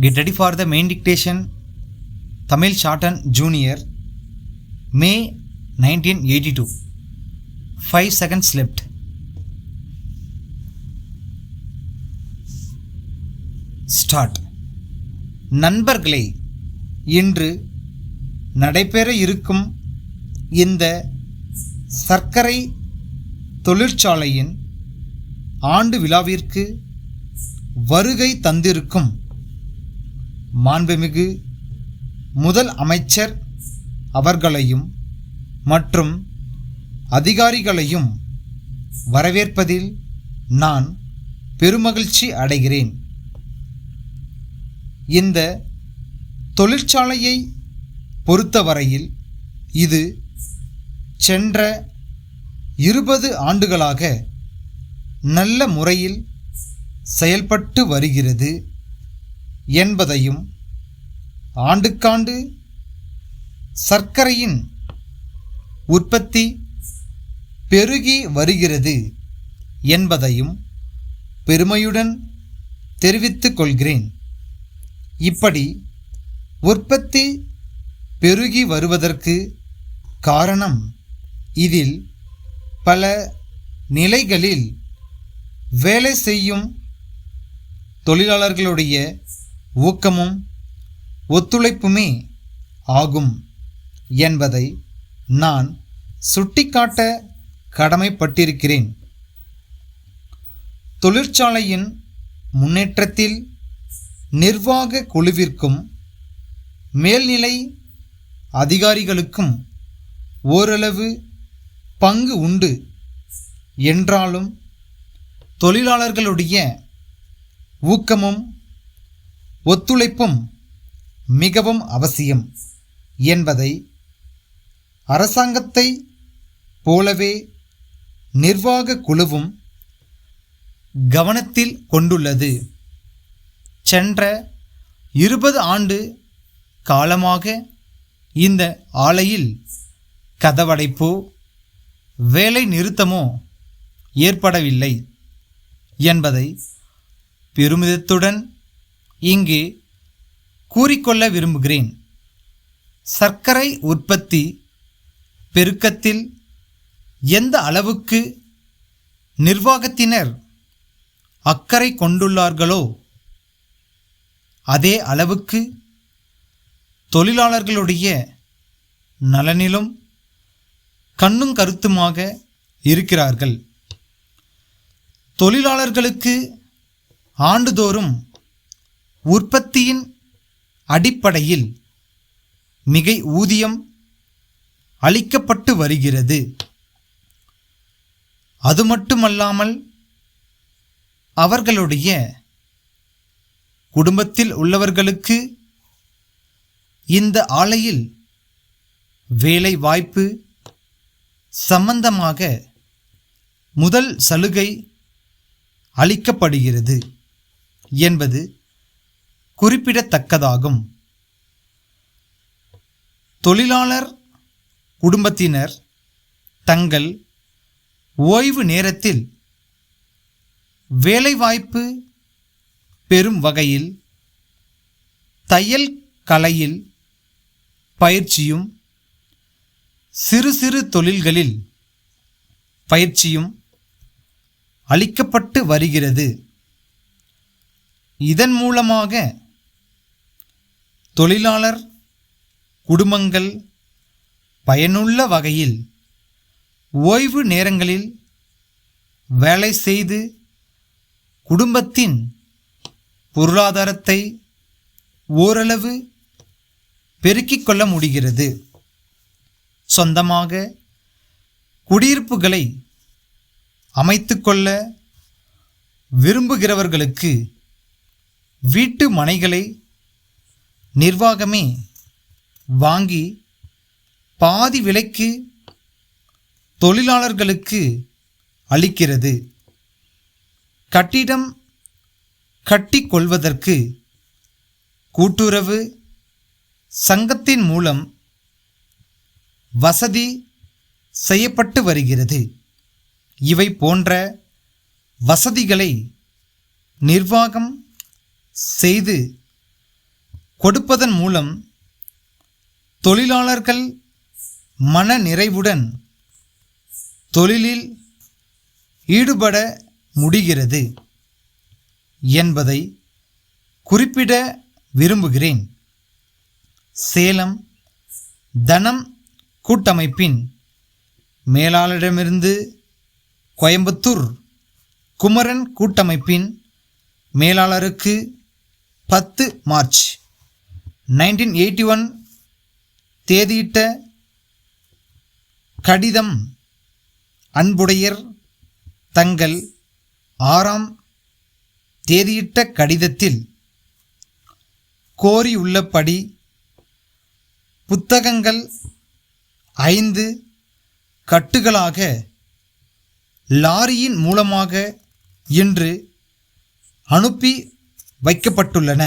Get ready for the main dictation. Tamil Shorten Junior, May 1982. 5 seconds left. Start. நண்பர்களே, இன்று நடைபெற இருக்கும் இந்த சர்க்கரை தொழிற்சாலையின் ஆண்டு விழாவிற்கு வருகை தந்திருக்கும் மாண்புமிகு முதல் அமைச்சர் அவர்களையும் மற்றும் அதிகாரிகளையும் வரவேற்பதில் நான் பெருமகிழ்ச்சி அடைகிறேன். இந்த தொழிற்சாலையை பொறுத்தவரையில் இது சென்ற 20 ஆண்டுகளாக நல்ல முறையில் செயல்பட்டு வருகிறது என்பதையும், ஆண்டுக்காண்டு சர்க்கரையின் உற்பத்தி பெருகி வருகிறது என்பதையும் பெருமையுடன் தெரிவித்துக் கொள்கிறேன். இப்படி உற்பத்தி பெருகி வருவதற்கு காரணம், இதில் பல நிலைகளில் வேலை செய்யும் தொழிலாளர்களுடைய ஊக்கமும் ஒத்துழைப்புமே ஆகும் என்பதை நான் சுட்டிக்காட்ட கடமைப்பட்டிருக்கிறேன். தொழிற்சாலையின் முன்னேற்றத்தில் நிர்வாக குழுவிற்கும் மேல்நிலை அதிகாரிகளுக்கும் ஓரளவு பங்கு உண்டு என்றாலும், தொழிலாளர்களுடைய ஊக்கமும் ஒத்துழைப்பும் மிகவும் அவசியம் என்பதை அரசாங்கத்தை போலவே நிர்வாக குழுவும் கவனத்தில் கொண்டுள்ளது. சென்ற 20 ஆண்டு காலமாக இந்த ஆலையில் கதவடைப்போ வேலை நிறுத்தமோ ஏற்படவில்லை என்பதை பெருமிதத்துடன் இங்கு கூறிக்கொள்ள விரும்புகிறேன். சர்க்கரை உற்பத்தி பெருக்கத்தில் எந்த அளவுக்கு நிர்வாகத்தினர் அக்கறை கொண்டுள்ளார்களோ அதே அளவுக்கு தொழிலாளர்களுடைய நலனிலும் கண்ணும் கருத்துமாக இருக்கிறார்கள். தொழிலாளர்களுக்கு ஆண்டுதோறும் உற்பத்தியின் அடிப்படையில் மிகை ஊதியம் அளிக்கப்பட்டு வருகிறது. அது மட்டுமல்லாமல் அவர்களுடைய குடும்பத்தில் உள்ளவர்களுக்கு இந்த ஆலையில் வேலை வாய்ப்பு சம்பந்தமாக முதல் சலுகை அளிக்கப்படுகிறது என்பது குறிப்பிடத்தக்கதாகும். தொழிலாளர் குடும்பத்தினர் தங்கள் ஓய்வு நேரத்தில் வேலைவாய்ப்பு பெறும் வகையில் தையல் கலையில் பயிற்சியும், சிறு சிறு தொழில்களில் பயிற்சியும் அளிக்கப்பட்டு வருகிறது. இதன் மூலமாக தொழிலாளர் குடும்பங்கள் பயனுள்ள வகையில் ஓய்வு நேரங்களில் வேலை செய்து குடும்பத்தின் பொருளாதாரத்தை ஓரளவு பெருக்கிக் கொள்ள முடிகிறது. சொந்தமாக குடியிருப்புகளை அமைத்துக்கொள்ள விரும்புகிறவர்களுக்கு வீட்டு மனைகளை நிர்வாகமே வாங்கி பாதி விலைக்கு தொழிலாளர்களுக்கு அளிக்கிறது. கட்டிடம் கட்டிக்கொள்வதற்கு கூட்டுறவு சங்கத்தின் மூலம் வசதி செய்யப்பட்டு வருகிறது. இவை போன்ற வசதிகளை நிர்வாகம் செய்து கொடுப்பதன் மூலம் தொழிலாளர்கள் மன நிறைவுடன் தொழிலில் ஈடுபட முடிகிறது என்பதை குறிப்பிட விரும்புகிறேன். சேலம் தனம் கூட்டமைப்பின் மேலாளரிடமிருந்து கோயம்புத்தூர் குமரன் கூட்டமைப்பின் மேலாளருக்கு 10 மார்ச் 1981 தேதியிட்ட கடிதம். அன்புடையர் தங்கள் 6ஆம் தேதியிட்ட கடிதத்தில் கோரியுள்ளபடி புத்தகங்கள் 5 கட்டுகளாக லாரியின் மூலமாக இன்று அனுப்பி வைக்கப்பட்டுள்ளன.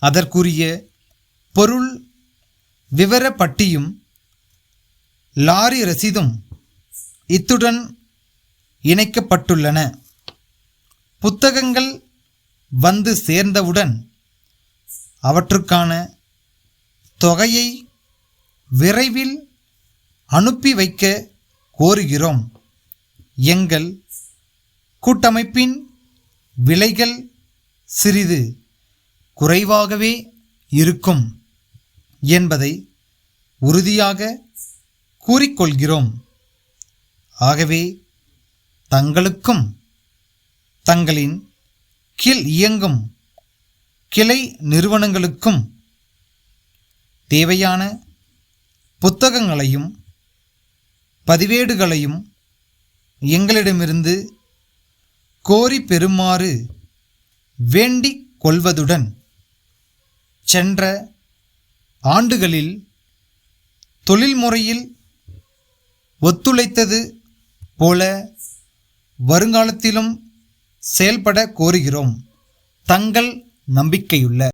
அதற்குரிய பொருள் விவர பட்டியும் லாரி ரசீதும் இத்துடன் இணைக்கப்பட்டுள்ளன. புத்தகங்கள் வந்து சேர்ந்தவுடன் அவற்றுக்கான தொகையை விரைவில் அனுப்பி வைக்க கோருகிறோம். எங்கள் கூட்டமைப்பின் விலைகள் சிறிது குறைவாகவே இருக்கும் என்பதை உறுதியாக கூறிக்கொள்கிறோம். ஆகவே தங்களுக்கும் தங்களின் கீழ் இயங்கும் கிளை நிறுவனங்களுக்கும் தேவையான புத்தகங்களையும் பதிவேடுகளையும் எங்களிடமிருந்து கோரி பெறுமாறு வேண்டிக் கொள்வதுடன் சென்ற ஆண்டுகளில் தொழில்முறையில் ஒத்துழைத்தது போல வருங்காலத்திலும் செயல்பட கோருகிறோம். தங்கள் நம்பிக்கையுள்ள